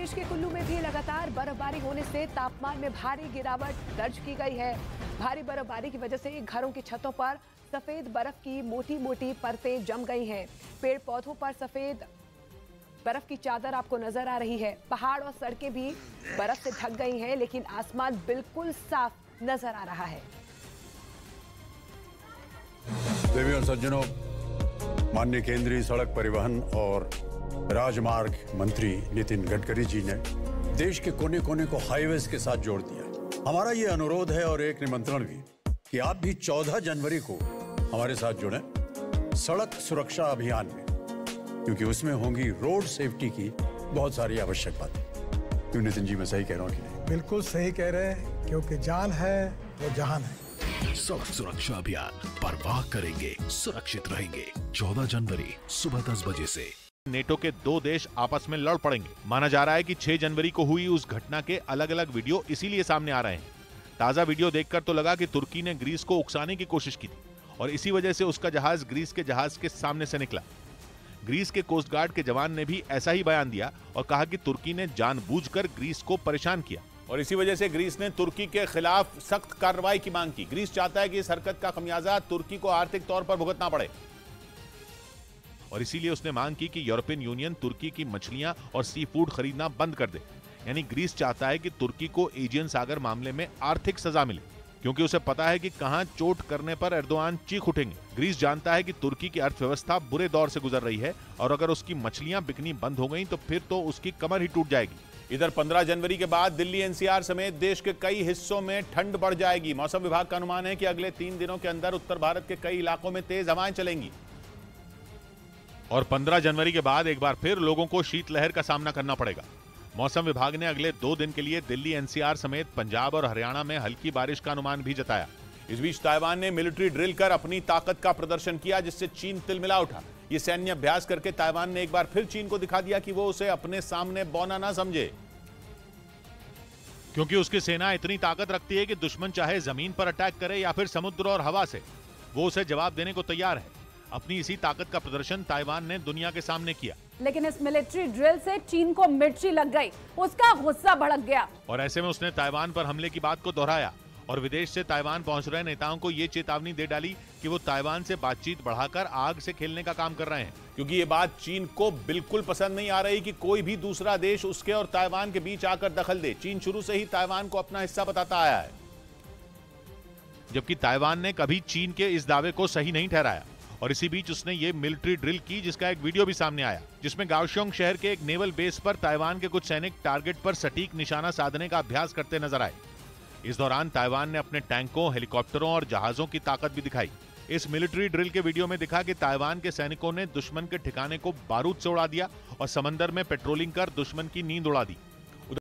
प्रदेश के कुल्लू में भी लगातार बर्फबारी होने से तापमान में भारी गिरावट दर्ज की गई है। भारी बर्फबारी की वजह से घरों की छतों पर सफेद बर्फ की मोटी मोटी परतें जम गई हैं। पेड़ पौधों पर सफेद बर्फ की चादर आपको नजर आ रही है। पहाड़ और सड़कें भी बर्फ से ढक गई हैं, लेकिन आसमान बिल्कुल साफ नजर आ रहा है। देवी और सज्जनों, माननीय केंद्रीय सड़क परिवहन और राजमार्ग मंत्री नितिन गडकरी जी ने देश के कोने कोने को हाईवेज के साथ जोड़ दिया। हमारा ये अनुरोध है और एक निमंत्रण भी कि आप भी 14 जनवरी को हमारे साथ जुड़ें सड़क सुरक्षा अभियान में, क्योंकि उसमें होंगी रोड सेफ्टी की बहुत सारी आवश्यक बातें। क्यों नितिन जी, मैं सही कह रहा हूँ कि नहीं? बिल्कुल सही कह रहे हैं, क्योंकि जान है वो जहान है। सड़क सुरक्षा अभियान, परवाह करेंगे, सुरक्षित रहेंगे। 14 जनवरी सुबह 10 बजे से। नेटो के 2 देश आपस में लड़ पड़ेंगे। माना जा रहा है कि 6 जनवरी को हुई उस घटना के अलग अलग वीडियो इसीलिए सामने आ रहे हैं। ताजा वीडियो देखकर तो लगा कि तुर्की ने ग्रीस को उकसाने की कोशिश की थी और इसी वजह से उसका जहाज ग्रीस के जहाज के सामने से निकला। ग्रीस के कोस्ट गार्ड के जवान ने भी ऐसा ही बयान दिया और कहा कि तुर्की ने जानबूझकर ग्रीस को परेशान किया और इसी वजह से ग्रीस ने तुर्की के खिलाफ सख्त कार्रवाई की मांग की। ग्रीस चाहता है कि इस हरकत का खमियाजा तुर्की को आर्थिक तौर पर भुगतना पड़े और इसीलिए उसने मांग की कि यूरोपियन यूनियन तुर्की की मछलियां और सी फूड खरीदना बंद कर दे। यानी ग्रीस चाहता है कि तुर्की को एजियन सागर मामले में आर्थिक सजा मिले, क्योंकि उसे पता है कि कहां चोट करने पर एर्दोआन चीख उठेंगे। ग्रीस जानता है कि तुर्की की अर्थव्यवस्था बुरे दौर से गुजर रही है और अगर उसकी मछलियां बिकनी बंद हो गई तो फिर तो उसकी कमर ही टूट जाएगी। इधर 15 जनवरी के बाद दिल्ली एनसीआर समेत देश के कई हिस्सों में ठंड बढ़ जाएगी। मौसम विभाग का अनुमान है कि अगले 3 दिनों के अंदर उत्तर भारत के कई इलाकों में तेज हवाएं चलेंगी और 15 जनवरी के बाद एक बार फिर लोगों को शीतलहर का सामना करना पड़ेगा। मौसम विभाग ने अगले 2 दिन के लिए दिल्ली एनसीआर समेत पंजाब और हरियाणा में हल्की बारिश का अनुमान भी जताया। इस बीच ताइवान ने मिलिट्री ड्रिल कर अपनी ताकत का प्रदर्शन किया, जिससे चीन तिलमिला उठा। ये सैन्य अभ्यास करके ताइवान ने एक बार फिर चीन को दिखा दिया कि वो उसे अपने सामने बौना ना समझे, क्योंकि उसकी सेना इतनी ताकत रखती है कि दुश्मन चाहे जमीन पर अटैक करे या फिर समुद्र और हवा से, वो उसे जवाब देने को तैयार है। अपनी इसी ताकत का प्रदर्शन ताइवान ने दुनिया के सामने किया। लेकिन इस मिलिट्री ड्रिल से चीन को मिर्ची लग गई, उसका गुस्सा भड़क गया और ऐसे में उसने ताइवान पर हमले की बात को दोहराया और विदेश से ताइवान पहुंच रहे नेताओं को ये चेतावनी दे डाली कि वो ताइवान से बातचीत बढ़ाकर आग से खेलने का काम कर रहे हैं, क्योंकि ये बात चीन को बिल्कुल पसंद नहीं आ रही कि कोई भी दूसरा देश उसके और ताइवान के बीच आकर दखल दे। चीन शुरू से ही ताइवान को अपना हिस्सा बताता आया है, जबकि ताइवान ने कभी चीन के इस दावे को सही नहीं ठहराया। और इसी बीच उसने ये मिलिट्री ड्रिल की, जिसका एक वीडियो भी सामने आया, जिसमें गाओशोंग शहर के एक नेवल बेस पर ताइवान के कुछ सैनिक टारगेट पर सटीक निशाना साधने का अभ्यास करते नजर आए। इस दौरान ताइवान ने अपने टैंकों, हेलीकॉप्टरों और जहाजों की ताकत भी दिखाई। इस मिलिट्री ड्रिल के वीडियो में दिखा कि ताइवान के सैनिकों ने दुश्मन के ठिकाने को बारूद से उड़ा दिया और समंदर में पेट्रोलिंग कर दुश्मन की नींद उड़ा दी।